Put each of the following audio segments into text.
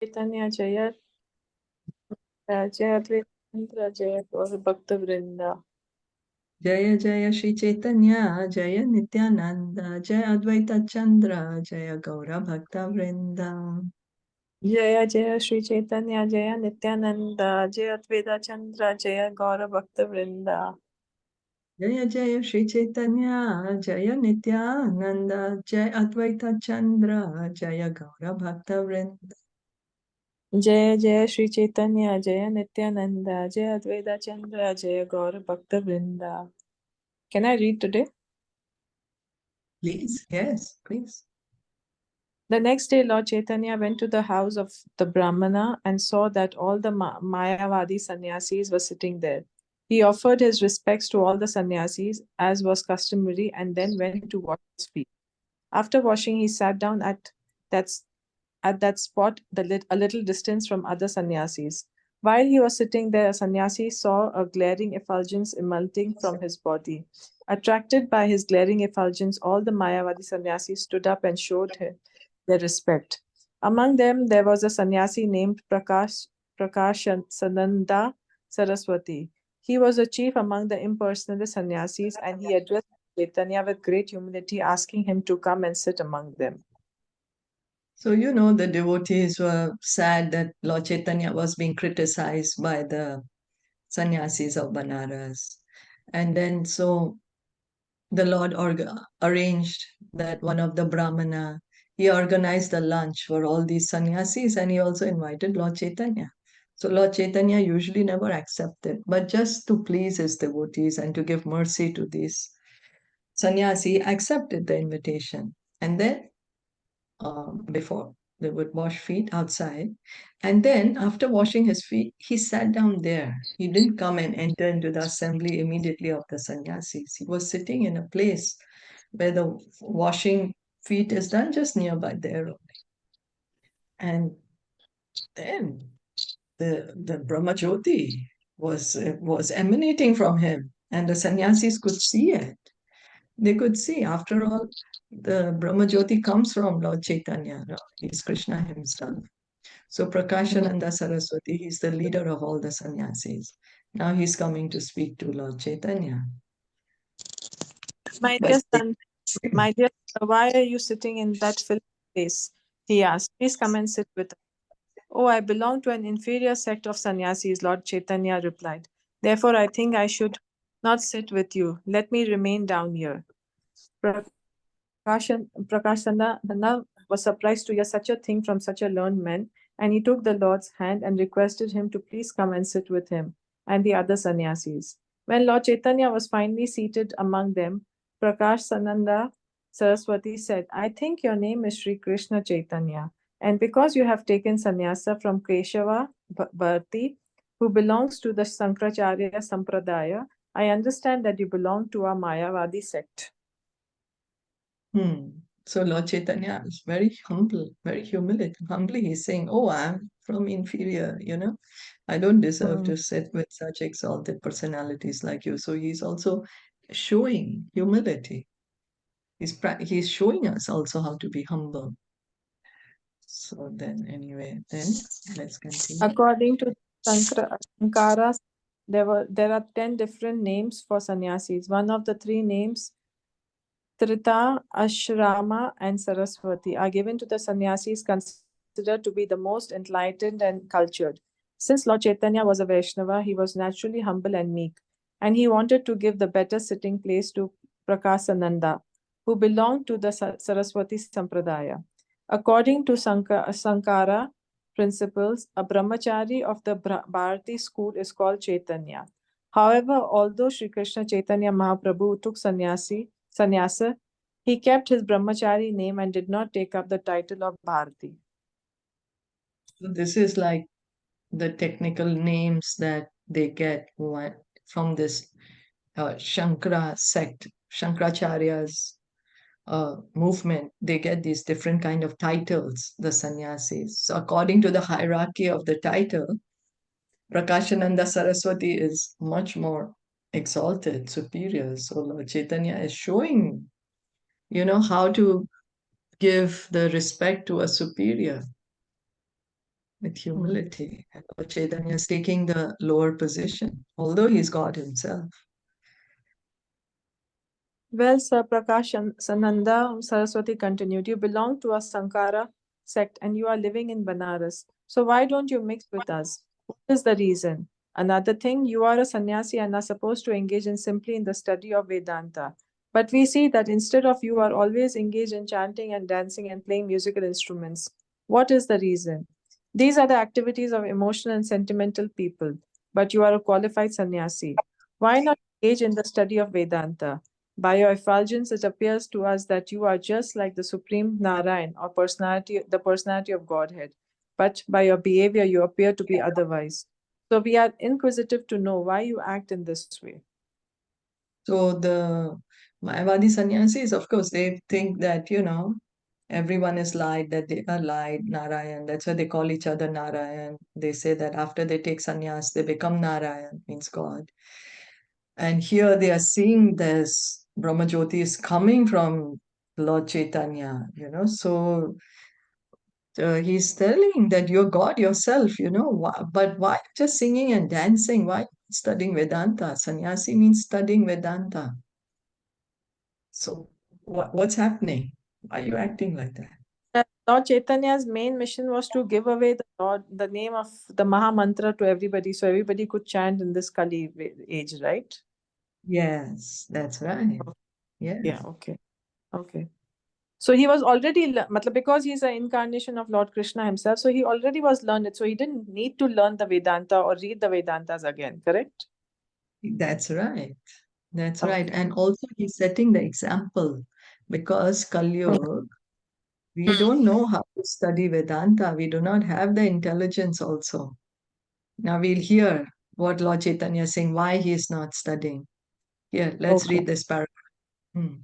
Caitanya Jaya Jaya Advaita Jaya Gaur Bhakta Vrinda. Jaya Jaya Shri Caitanya, Jaya Nityananda, Jaya Advaita Chandra, Jaya Gaura Bhakta Vrinda. Jaya Jaya Shri Caitanya Jaya Nityananda Jaya Advaita Chandra Jaya Gaura Bhakta Vrinda. Jaya Jaya Shri Caitanya, Jaya Nityananda, Jaya Advaita Chandra, Jaya Gaura Bhakta Vrinda. Jaya Jaya Shri Caitanya Jaya Nityananda Jaya Advaita Chandra Jaya Gaura Bhakta Vrinda. Can I read today? Please, yes, please. The next day, Lord Chaitanya went to the house of the Brahmana and saw that all the Mayavadi sannyasis were sitting there. He offered his respects to all the sannyasis, as was customary, and then went to wash his feet. After washing, he sat down that, at that spot a little distance from other sannyasis. While he was sitting there, a sannyasi saw a glaring effulgence emanating from his body. Attracted by his glaring effulgence, all the Mayavadi sannyasis stood up and showed him their respect. Among them, there was a sannyasi named Prakāśānanda Saraswati. He was a chief among the impersonalist sannyasis, and he addressed Caitanya with great humility, asking him to come and sit among them. So, you know, the devotees were sad that Lord Chaitanya was being criticized by the sannyasis of Banaras. And then, so the Lord arranged that one of the Brahmana, he organized a lunch for all these sannyasis and he also invited Lord Chaitanya. So Lord Chaitanya usually never accepted, but just to please his devotees and to give mercy to these sannyasi, accepted the invitation. And then before they would wash feet outside. And then after washing his feet, he sat down there. He didn't come and enter into the assembly immediately of the sannyasis. He was sitting in a place where the washing feet is done just nearby there. And then the Brahmajyoti was emanating from him, and the sannyasis could see it. They could see, after all, the Brahmajyoti comes from Lord Chaitanya. No? He's Krishna himself. So Prakāśānanda Saraswati, he's the leader of all the sannyasis. Now he's coming to speak to Lord Chaitanya. My But dear son, my dear sir, why are you sitting in that filthy place? He asked. Please come and sit with us. Oh, I belong to an inferior sect of sannyasis, Lord Chaitanya replied. Therefore, I think I should not sit with you. Let me remain down here. Prakāśānanda was surprised to hear such a thing from such a learned man, and he took the Lord's hand and requested him to please come and sit with him and the other sannyasis. When Lord Chaitanya was finally seated among them, Prakāśānanda Saraswati said, I think your name is Sri Krishna Chaitanya, and because you have taken sannyasa from Keshava Bharti, who belongs to the Sankaracharya Sampradaya, I understand that you belong to our Mayavadi sect. So Lord Chaitanya is very humble, very humbly he's saying, oh, I'm from inferior, I don't deserve to sit with such exalted personalities like you. So he's also showing humility. He's showing us also how to be humble. So then anyway, then let's continue. According to Sankaras, there are 10 different names for sannyasis. One of the three names, Trita, Ashrama, and Saraswati, are given to the sannyasis considered to be the most enlightened and cultured. Since Lord Chaitanya was a Vaishnava, he was naturally humble and meek, and he wanted to give the better sitting place to Prakāśānanda, who belonged to the Saraswati Sampradaya. According to Sankara principles, a brahmachari of the Bharati school is called Chaitanya. However, although Sri Krishna Chaitanya Mahaprabhu took sannyasa, he kept his brahmachari name and did not take up the title of Bharati. So this is like the technical names that they get from this Shankara sect, Shankaracharya's movement. They get these different kind of titles, the sannyasis. So according to the hierarchy of the title, Prakāśānanda Saraswati is much more exalted, superior. So Lord Chaitanya is showing, how to give the respect to a superior. with humility. And Lord Chaitanya is taking the lower position, although he's God himself. Well, Sir Prakāśānanda, Saraswati continued, you belong to a Sankara sect and you are living in Banaras. So why don't you mix with us? What is the reason? Another thing, you are a sannyasi and are supposed to engage in simply in the study of Vedanta. But we see that instead of you are always engaged in chanting and dancing and playing musical instruments. What is the reason? These are the activities of emotional and sentimental people, but you are a qualified sannyasi. Why not engage in the study of Vedanta? By your effulgence, it appears to us that you are just like the Supreme Narayan or personality, the personality of Godhead. But by your behavior, you appear to be otherwise. So we are inquisitive to know why you act in this way. So the Mayavadi sannyasis, of course, they think that, everyone is light, that they are light, Narayan. That's why they call each other Narayan. They say that after they take sannyas, they become Narayan, means God. And here they are seeing this Brahmajyoti is coming from Lord Chaitanya, So he's telling that you're God yourself, but why just singing and dancing? Why studying Vedanta? Sannyasi means studying Vedanta. So what's happening? Why are you acting like that? Lord Chaitanya's main mission was to give away the name of the Maha Mantra to everybody, so everybody could chant in this Kali age, right? Yes, that's right. Yeah. Yeah, okay. So he was already, because he's an incarnation of Lord Krishna himself, so he already was learned. So he didn't need to learn the Vedanta or read the Vedantas again, correct? That's right. That's Okay. right. And also he's setting the example because Kali Yuga, we don't know how to study Vedanta. We do not have the intelligence also. Now we'll hear what Lord Chaitanya is saying, why he is not studying. Here, let's Okay. read this paragraph.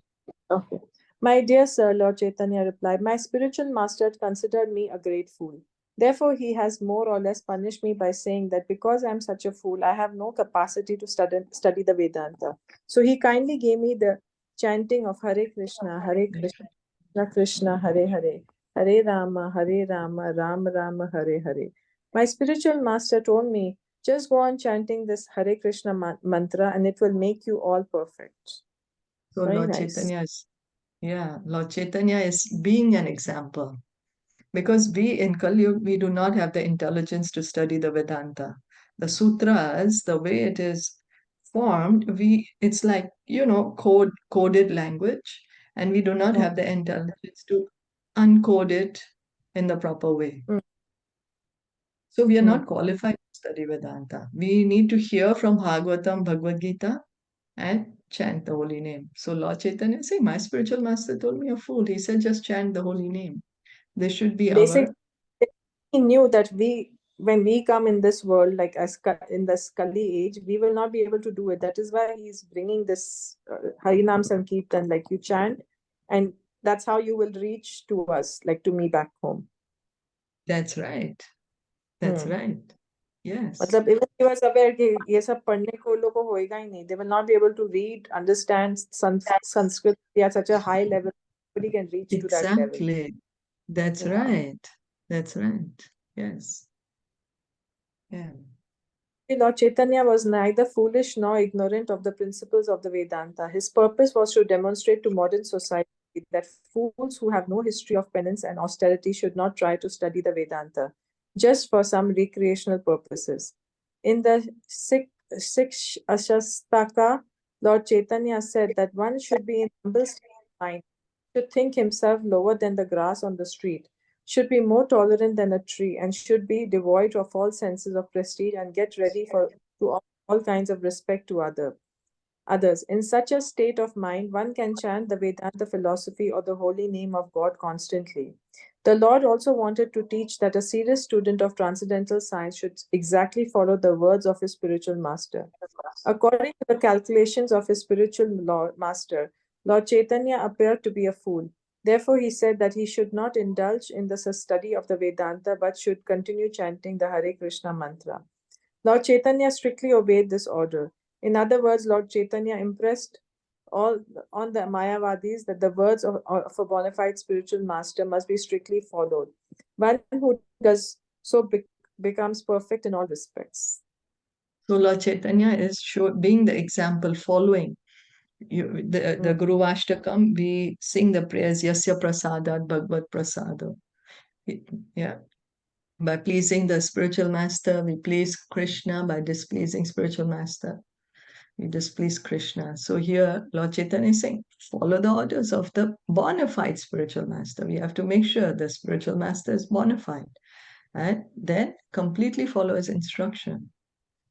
Okay. My dear sir, Lord Chaitanya replied, my spiritual master considered me a great fool. Therefore, he has more or less punished me by saying that because I am such a fool, I have no capacity to study the Vedanta. So he kindly gave me the chanting of Hare Krishna, Krishna Krishna, Hare Hare, Hare Rama, Rama Rama, Hare Hare. My spiritual master told me, just go on chanting this Hare Krishna mantra and it will make you all perfect. So Very Lord nice. Chaitanya is, Lord Chaitanya is being an example. Because we in Kali Yuga, we do not have the intelligence to study the Vedanta. The sutras, the way it is formed, it's like, coded language, and we do not have the intelligence to uncode it in the proper way. Mm. So we are Mm. not qualified to study Vedanta. We need to hear from Bhagavatam, Bhagavad Gita, and chant the holy name. So Lord Chaitanya say, my spiritual master told me a fool. He said, just chant the holy name. This should be Basically, our he knew that when we come in this world, like in the Kali age, we will not be able to do it. That is why he's bringing this Harinam Sankirtan, like you chant, and that's how you will reach to us, like to me back home. That's right. That's right. Yes. मतलब even he was aware कि ये सब पढ़ने को लोगों को होएगा ही नहीं. They will not be able to read, understand Sanskrit at such a high level. Nobody can reach to that level. Exactly. That's Yeah. right. That's right. Yes. Yeah. Lord Chaitanya was neither foolish nor ignorant of the principles of the Vedanta. His purpose was to demonstrate to modern society that fools who have no history of penance and austerity should not try to study the Vedanta just for some recreational purposes. In the Six Ashastaka, Lord Chaitanya said that one should be in humble state of mind, should think himself lower than the grass on the street, should be more tolerant than a tree, and should be devoid of all senses of prestige and get ready to all kinds of respect to others. In such a state of mind, one can chant the Vedanta philosophy or the holy name of God constantly. The Lord also wanted to teach that a serious student of transcendental science should exactly follow the words of his spiritual master. According to the calculations of his spiritual master, Lord Chaitanya appeared to be a fool. Therefore, he said that he should not indulge in the study of the Vedanta but should continue chanting the Hare Krishna mantra. Lord Chaitanya strictly obeyed this order. In other words, Lord Chaitanya impressed all on the Mayavadis that the words of a bona fide spiritual master must be strictly followed. One who does so becomes perfect in all respects. So Lord Chaitanya is being the example, following. The Guru Ashtakam, we sing the prayers, Yasya Prasadat Bhagavad Prasado. Yeah. By pleasing the spiritual master, we please Krishna. By displeasing spiritual master, we displease Krishna. So here, Lord Chaitanya is saying, follow the orders of the bona fide spiritual master. We have to make sure the spiritual master is bona fide, and then completely follow his instruction.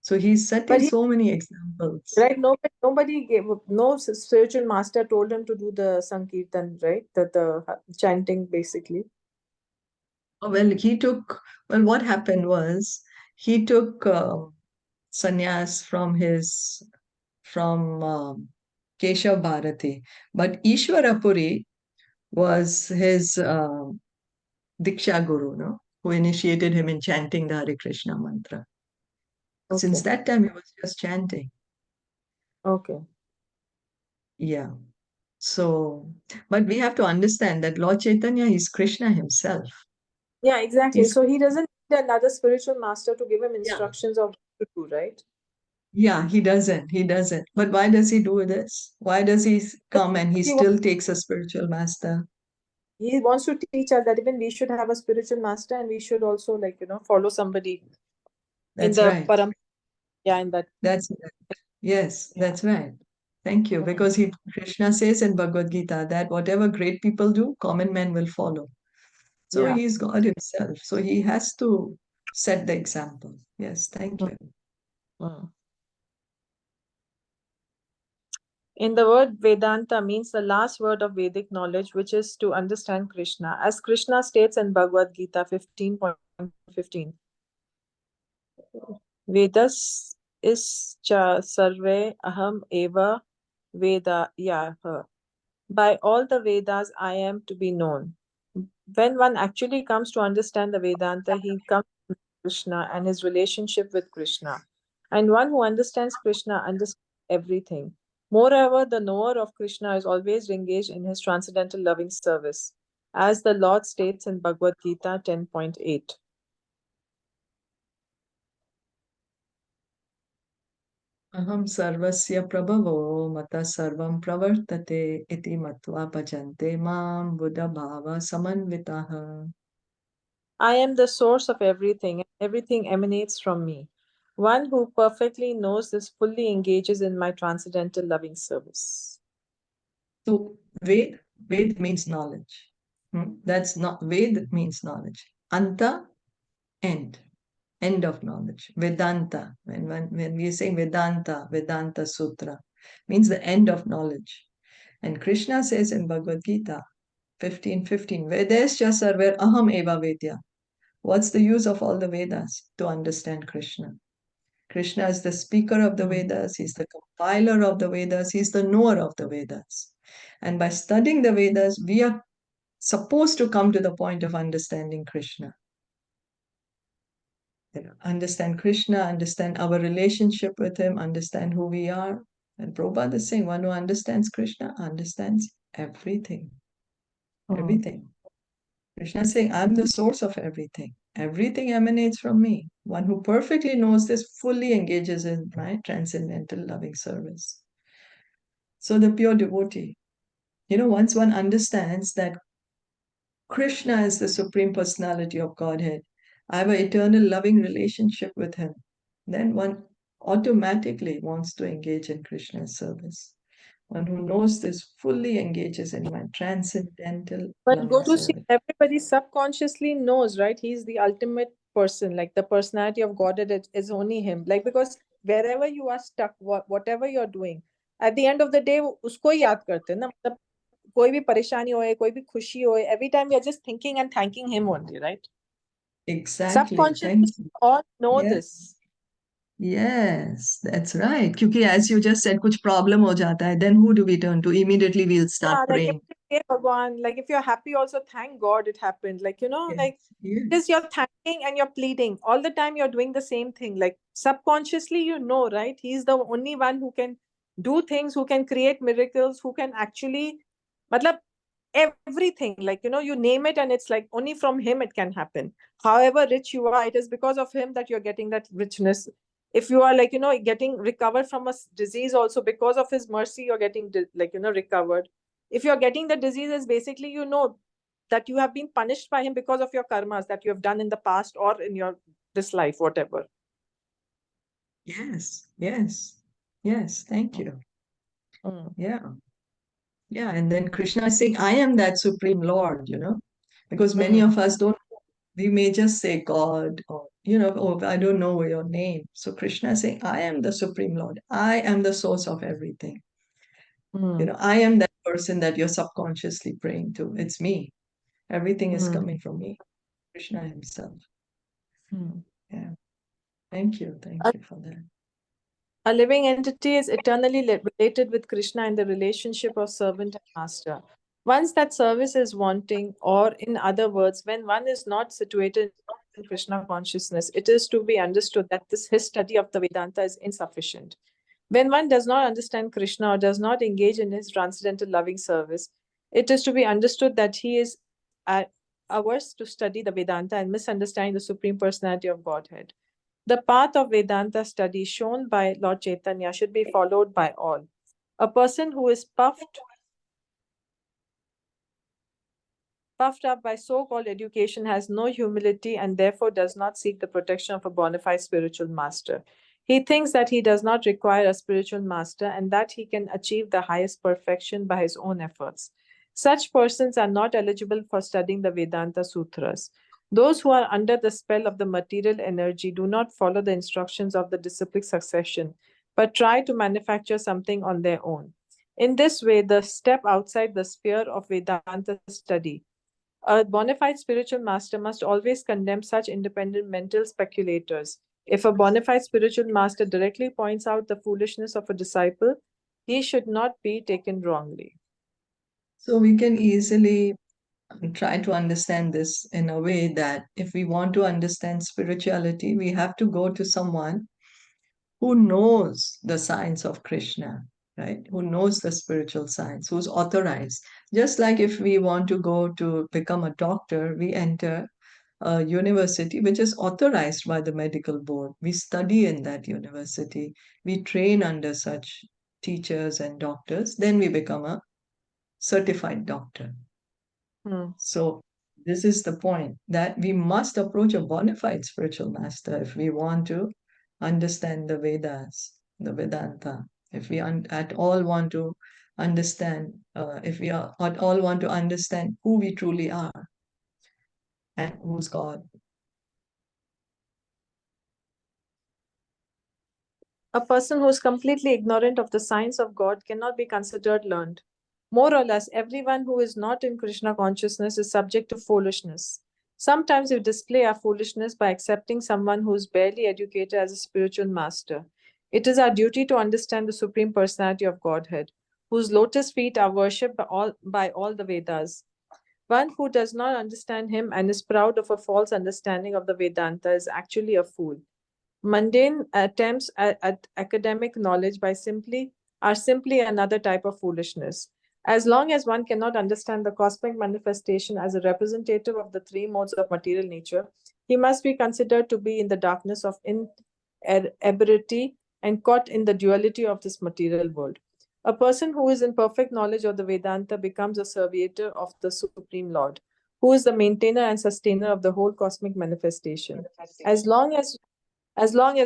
So he's setting so many examples. Right, nobody gave, no spiritual master told him to do the Sankirtan, right? The chanting, basically. Well, what happened was, he took sannyas from Keshav Bharati, but Ishwarapuri was his Diksha Guru, no? Who initiated him in chanting the Hare Krishna mantra. Okay. Since that time, he was just chanting. Okay. Yeah. So, but we have to understand that Lord Chaitanya is Krishna himself. Yeah, exactly. He's, So he doesn't need another spiritual master to give him Yeah. instructions of what to do, right? Yeah, he doesn't. He doesn't. But why does he do this? Why does he come and he He still takes a spiritual master? He wants to teach us that even we should have a spiritual master, and we should also, like, follow somebody in That's the right. param. Yeah, in that. That's right. Yes, Yeah. that's right. Thank you. Mhm. Because Krishna says in Bhagavad Gita that whatever great people do, common men will follow. So Yeah. he's God himself. So he has to set the example. Yes, thank you. Mm. In the word Vedanta means the last word of Vedic knowledge, which is to understand Krishna. As Krishna states in Bhagavad Gita 15.15, Vedas is cha sarve aham eva Veda yaha. By all the Vedas, I am to be known. When one actually comes to understand the Vedanta, he comes to Krishna and his relationship with Krishna. And one who understands Krishna understands everything. Moreover, the knower of Krishna is always engaged in his transcendental loving service, as the Lord states in Bhagavad Gita 10.8. Aham sarvasya prabhavo mata sarvam pravartate iti matva bhajante mam buddha bhava samanvitaha. I am the source of everything, and everything emanates from me. One who perfectly knows this fully engages in my transcendental loving service. So Ved means knowledge. That's not Ved means knowledge. Anta, end of knowledge. Vedanta, when we say Vedanta Sutra, means the end of knowledge. And Krishna says in Bhagavad Gita 15:15, Vedascha sarver aham eva vedya. What's the use of all the Vedas? To understand Krishna. Krishna is the speaker of the Vedas, he's the compiler of the Vedas, he's the knower of the Vedas. And by studying the Vedas, we are supposed to come to the point of understanding Krishna. Understand Krishna, understand our relationship with him, understand who we are. And Prabhupada is saying, one who understands Krishna understands everything. Everything. Krishna is saying, I'm the source of everything. Everything emanates from me. One who perfectly knows this fully engages in my transcendental loving service. So the pure devotee, once one understands that Krishna is the Supreme Personality of Godhead, I have an eternal loving relationship with him, then one automatically wants to engage in Krishna's service. One who knows this fully engages in my transcendental But go loving to see, service. everybody subconsciously knows, right? He's the ultimate person, like the personality of God, it is only him. Like, because wherever you are stuck, whatever you're doing, at the end of the day, usko ही याद करते हैं ना. मतलब कोई भी परेशानी होए, कोई भी खुशी होए, every time we are just thinking and thanking him only, right? Exactly. Subconsciously, Thank you. all know Yes. this. Yes, that's right. Because as you just said, कुछ problem हो जाता है, then who do we turn to? Immediately we'll start Yeah, like praying. hey, Bhagwan, like if you're happy, also thank God it happened. Like, Yes. like Yes. because you're thanking and you're pleading all the time, you're doing the same thing. Like subconsciously, right? He's the only one who can do things, who can create miracles, who can actually, matlab, everything, like, you name it, and it's like only from him it can happen. However rich you are, it is because of him that you're getting that richness. If you are, like, getting recovered from a disease, also because of his mercy you're getting like, recovered. If you're getting the disease, is basically, that you have been punished by him because of your karmas that you have done in the past or in your this life, whatever. Yes, yes, yes. Thank you. Mm. Yeah. Yeah. And then Krishna is saying, I am that Supreme Lord, because many Mm. of us don't, we may just say God or, oh, I don't know your name. So Krishna is saying, I am the Supreme Lord. I am the source of everything. Mm. I am that person that you're subconsciously praying to. It's me. Everything is Mm. coming from me, Krishna himself. Mm. Yeah. Thank you. Thank you for that. A living entity is eternally related with Krishna in the relationship of servant and master. Once that service is wanting, or in other words, when one is not situated in Krishna consciousness, it is to be understood that his study of the Vedanta is insufficient. When one does not understand Krishna or does not engage in his transcendental loving service, it is to be understood that he is averse to study the Vedanta and misunderstanding the Supreme Personality of Godhead. The path of Vedanta study shown by Lord Chaitanya should be followed by all. A person who is puffed up by so called education has no humility and therefore does not seek the protection of a bona fide spiritual master. He thinks that he does not require a spiritual master and that he can achieve the highest perfection by his own efforts. Such persons are not eligible for studying the Vedanta Sutras. Those who are under the spell of the material energy do not follow the instructions of the disciplic succession, but try to manufacture something on their own. In this way, they step outside the sphere of Vedanta study. A bona fide spiritual master must always condemn such independent mental speculators. If a bona fide spiritual master directly points out the foolishness of a disciple, he should not be taken wrongly. So we can easily try to understand this in a way that if we want to understand spirituality, we have to go to someone who knows the science of Krishna, right? Who knows the spiritual science, who's authorized. Just like if we want to go to become a doctor, we enter a university which is authorized by the medical board. We study in that university, we train under such teachers and doctors, then we become a certified doctor. Hmm. So, this is the point that we must approach a bona fide spiritual master if we want to understand the Vedas, the Vedanta. If we at all want to understand, if we at all want to understand who we truly are and who's God. A person who is completely ignorant of the science of God cannot be considered learned. More or less, everyone who is not in Krishna consciousness is subject to foolishness. Sometimes we display our foolishness by accepting someone who is barely educated as a spiritual master. It is our duty to understand the Supreme Personality of Godhead, whose lotus feet are worshipped by all the Vedas. One who does not understand him and is proud of a false understanding of the Vedanta is actually a fool. Mundane attempts at academic knowledge are simply another type of foolishness. As long as one cannot understand the cosmic manifestation as a representative of the three modes of material nature, he must be considered to be in the darkness of inebriety and caught in the duality of this material world. A person who is in perfect knowledge of the Vedanta becomes a servitor of the Supreme Lord, who is the maintainer and sustainer of the whole cosmic manifestation. As long as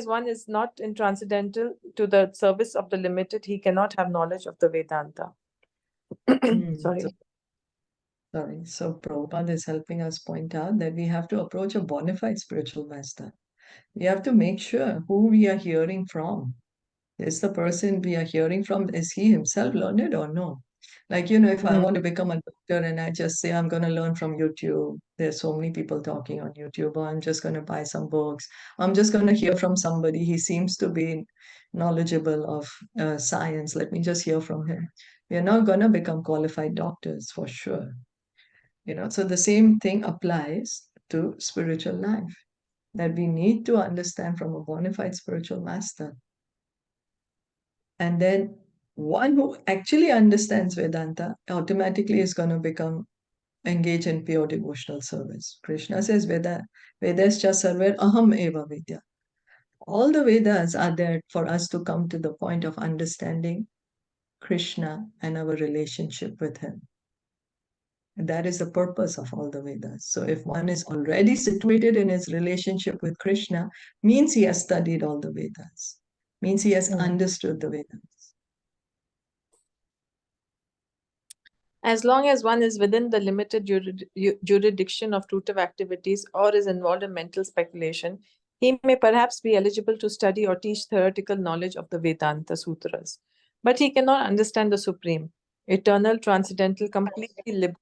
one is not in transcendental to the service of the limited, he cannot have knowledge of the Vedanta. So, Sorry. sorry. So Prabhupada is helping us point out that we have to approach a bona fide spiritual master. We have to make sure who we are hearing from. Is the person we are hearing from, is he himself learned or no? Like, if I Mm. want to become a doctor and I just say I'm going to learn from YouTube, there's so many people talking on YouTube, or I'm just going to buy some books, I'm just going to hear from somebody, he seems to be knowledgeable of science, let me just hear from him. We are not going to become qualified doctors for sure. So the same thing applies to spiritual life, that we need to understand from a bona fide spiritual master. And then one who actually understands Vedanta automatically is going to become engaged in pure devotional service. Krishna says, Vedascha sarver aham eva vidya. All the Vedas are there for us to come to the point of understanding Krishna and our relationship with him. And that is the purpose of all the Vedas. So if one is already situated in his relationship with Krishna, means he has studied all the Vedas, means he has understood the Vedas. As long as one is within the limited jurisdiction of tuitive activities or is involved in mental speculation, he may perhaps be eligible to study or teach theoretical knowledge of the Vedanta Sutras. But he cannot understand the supreme, eternal, transcendental, completely liberal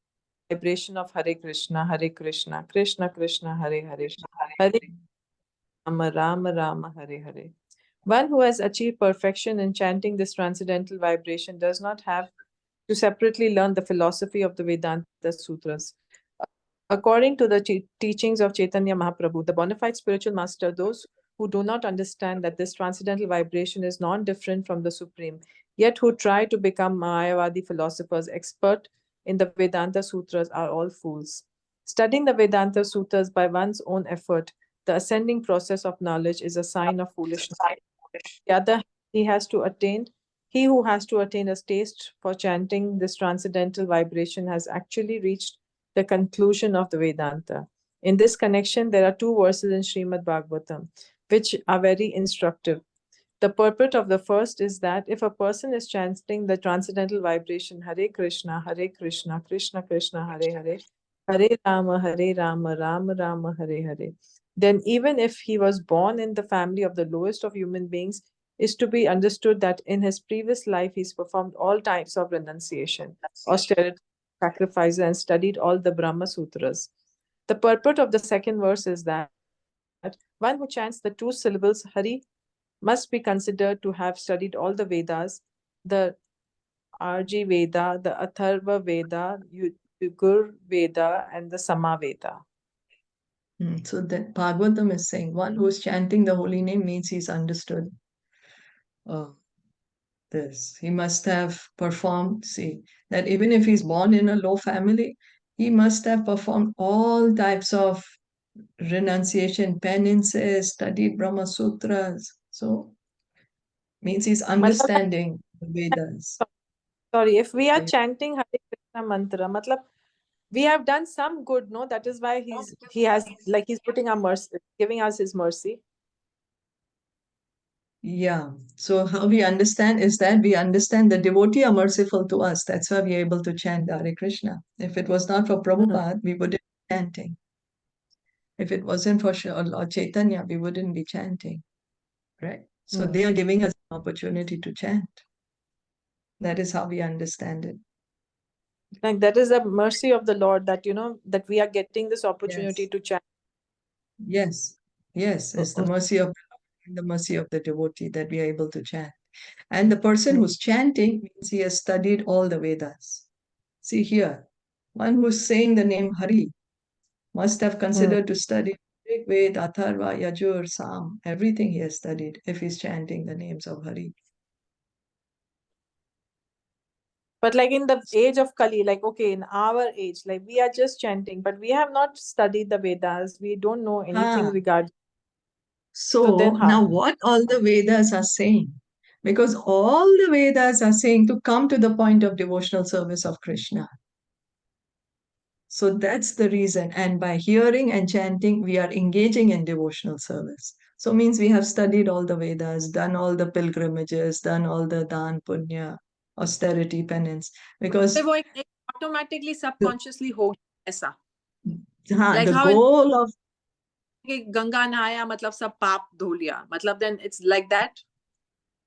vibration of Hare Krishna, Krishna Krishna, Hare Hare, Hare Rama, Rama Rama, Hare Hare. One who has achieved perfection in chanting this transcendental vibration does not have to separately learn the philosophy of the Vedanta Sutras. According to the teachings of Caitanya Mahaprabhu, the bona fide spiritual master, those who do not understand that this transcendental vibration is non-different from the Supreme, yet who try to become Mayavadi philosophers, expert in the Vedanta Sutras, are all fools. Studying the Vedanta Sutras by one's own effort, the ascending process of knowledge, is a sign of foolishness. The other hand, he who has to attain a taste for chanting this transcendental vibration has actually reached the conclusion of the Vedanta. In this connection, there are two verses in Srimad Bhagavatam which are very instructive. The purport of the first is that if a person is chanting the transcendental vibration Hare Krishna, Krishna Krishna, Hare Hare, Hare Rama, Rama Rama, Hare Hare, then even if he was born in the family of the lowest of human beings, is to be understood that in his previous life he's performed all types of renunciation, austerity, sacrifice, and studied all the Brahma Sutras. The purport of the second verse is that one who chants the two syllables Hari must be considered to have studied all the Vedas, the Arji Veda, the Atharva Veda, Yugur Veda, and the Sama Veda. So that Bhagavatam is saying one who is chanting the holy name means he's understood this. He must have performed, see, that even if he's born in a low family, he must have performed all types of renunciation, penances, studied Brahma Sutras. So, means he's understanding the Vedas. Sorry, if we are chanting Hare Krishna mantra, matlab, we have done some good, no? That is why he's putting our mercy, giving us his mercy. Yeah. So how we understand is that we understand the devotee are merciful to us. That's why we are able to chant Hare Krishna. If it was not for Prabhupada, we wouldn't be chanting. If it wasn't for Lord Chaitanya, we wouldn't be chanting. Right? So they are giving us an opportunity to chant. That is how we understand it. Like that is the mercy of the Lord that that we are getting this opportunity to chant. Yes. Yes. It's the mercy of the Lord and the mercy of the devotee that we are able to chant. And the person who's chanting means he has studied all the Vedas. See here, one who's saying the name Hari must have considered to study Rig, Ved, Atharva, Yajur, Sam, everything he has studied if he's chanting the names of Hari. But like in the age of Kali, like okay, in our age, like we are just chanting, but we have not studied the Vedas. We don't know anything regarding. So then how? Now what all the Vedas are saying? Because all the Vedas are saying to come to the point of devotional service of Krishna. So that's the reason. And by hearing and chanting, we are engaging in devotional service. So means we have studied all the Vedas, done all the pilgrimages, done all the dan, punya, austerity, penance. Because वो एक automatically subconsciously हो ऐसा. हाँ, Like the how goal of Ganga नहाया मतलब सब पाप धो लिया. मतलब then it's like that.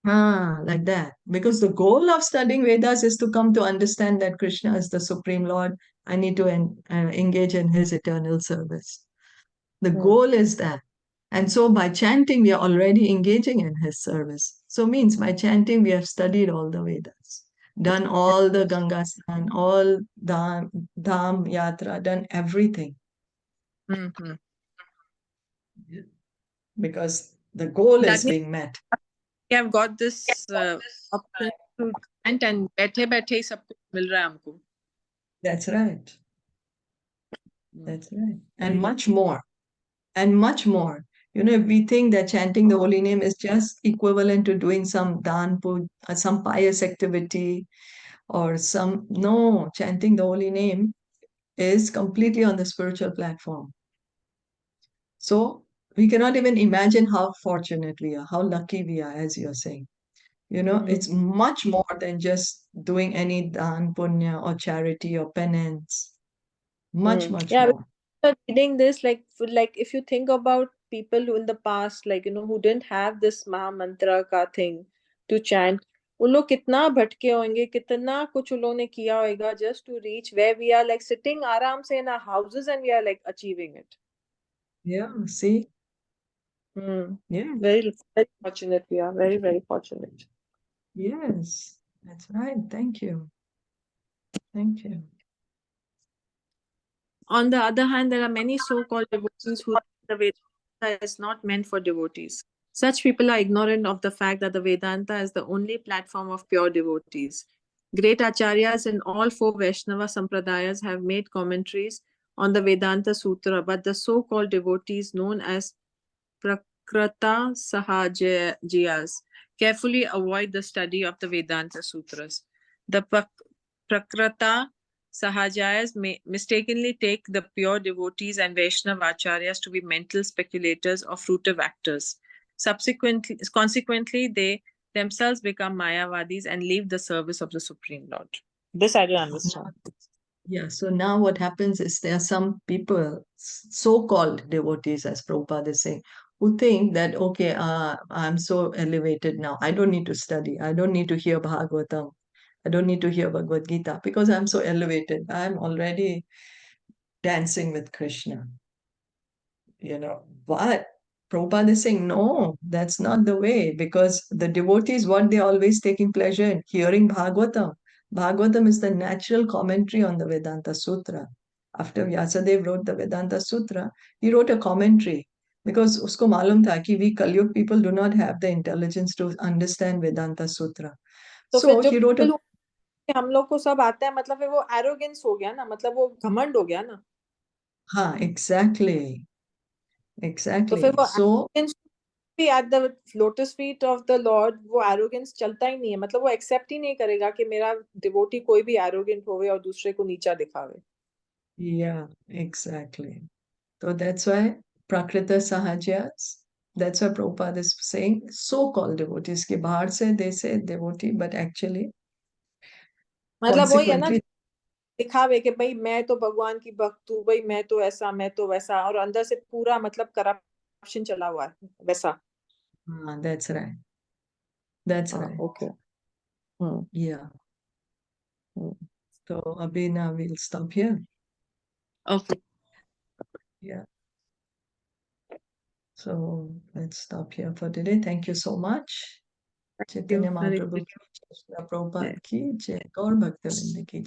like that. Because the goal of studying Vedas is to come to understand that Krishna is the Supreme Lord. I need to engage in his eternal service. The goal is that. And so by chanting, we are already engaging in his service. So means by chanting, we have studied all the Vedas, done all the Ganga Snan, all Dham, Yatra, done everything. Because the goal is being met. We have got this option to and बैठे बैठे ही सब कुछ मिल रहा है हमको. That's right. Hmm. That's right. And Very much more. And much more. You know, if we think that chanting the holy name is just equivalent to doing some some pious activity or no, chanting the holy name is completely on the spiritual platform. So we cannot even imagine how fortunate we are, how lucky we are, as you're saying. You know, it's much more than just doing any dan, punya, or charity or penance. Much, much Yeah, more. reading this, like if you think about people who in the past, like who didn't have this Maha Mantra ka thing to chant, उन लोग कितना भटके होंगे, कितना कुछ उन लोगों ने किया होगा just to reach where we are, like sitting आराम से in our houses and we are like achieving it. Yeah, see? Yeah, Very, very fortunate we are. Very, very fortunate. yes, that's right. Thank you. Thank you. On the other hand, there are many so-called devotees who think the Vedanta is not meant for devotees. Such people are ignorant of the fact that the Vedanta is the only platform of pure devotees. Great acharyas in all four Vaishnava sampradayas have made commentaries on the Vedanta Sutra, but the so-called devotees known as Prakrata Sahajiyas carefully avoid the study of the Vedanta Sutras. The Prakrata Sahajayas may mistakenly take the pure devotees and Vaishnava acharyas to be mental speculators or fruitive actors. Consequently, they themselves become Mayavadis and leave the service of the Supreme Lord. This I don't understand. Yeah, so now what happens is there are some people, so-called devotees, as Prabhupada is saying, who think that, okay, I'm so elevated now. I don't need to study. I don't need to hear Bhagavatam. I don't need to hear Bhagavad Gita because I'm so elevated. I'm already dancing with Krishna. But Prabhupada is saying, no, that's not the way, because the devotees, what they're always taking pleasure in, hearing Bhagavatam. Bhagavatam is the natural commentary on the Vedanta Sutra. After Vyasadeva wrote the Vedanta Sutra, he wrote a commentary because usko malum tha ki we Kalyug people do not have the intelligence to understand Vedanta Sutra. तो फिर So जो he wrote a हम लोग को सब आता है, मतलब फिर वो एरोगेंस हो गया ना, मतलब वो घमंड हो गया ना. exactly. तो फिर Exactly. वो So arrogance भी at the lotus feet of the Lord, वो एरोगेंस चलता ही नहीं है. मतलब वो एक्सेप्ट ही नहीं करेगा कि मेरा डिवोटी कोई भी एरोगेंट होवे और दूसरे को नीचा दिखावे. yeah, exactly. So that's why Prakrita Sahajas, that's why Prabhupada is saying so-called devotees. Ke bahar se they say devotee, but actually, मतलब वही है ना, consequently, दिखावे कि भाई मैं तो भगवान की भक्त हूँ, भाई मैं तो ऐसा, मैं तो वैसा, और अंदर से पूरा मतलब करप्शन चला हुआ है वैसा. that's right. That's हाँ, right. Okay. Hmm. Yeah. So abhi now we'll stop here. Okay. Yeah. So let's stop here for today. Thank you so much. Chaitanya Hare Mahaprabhu Krishna. ki jai, Srila Prabhupada ki jai, Gaur Bhaktivinoda ki jai.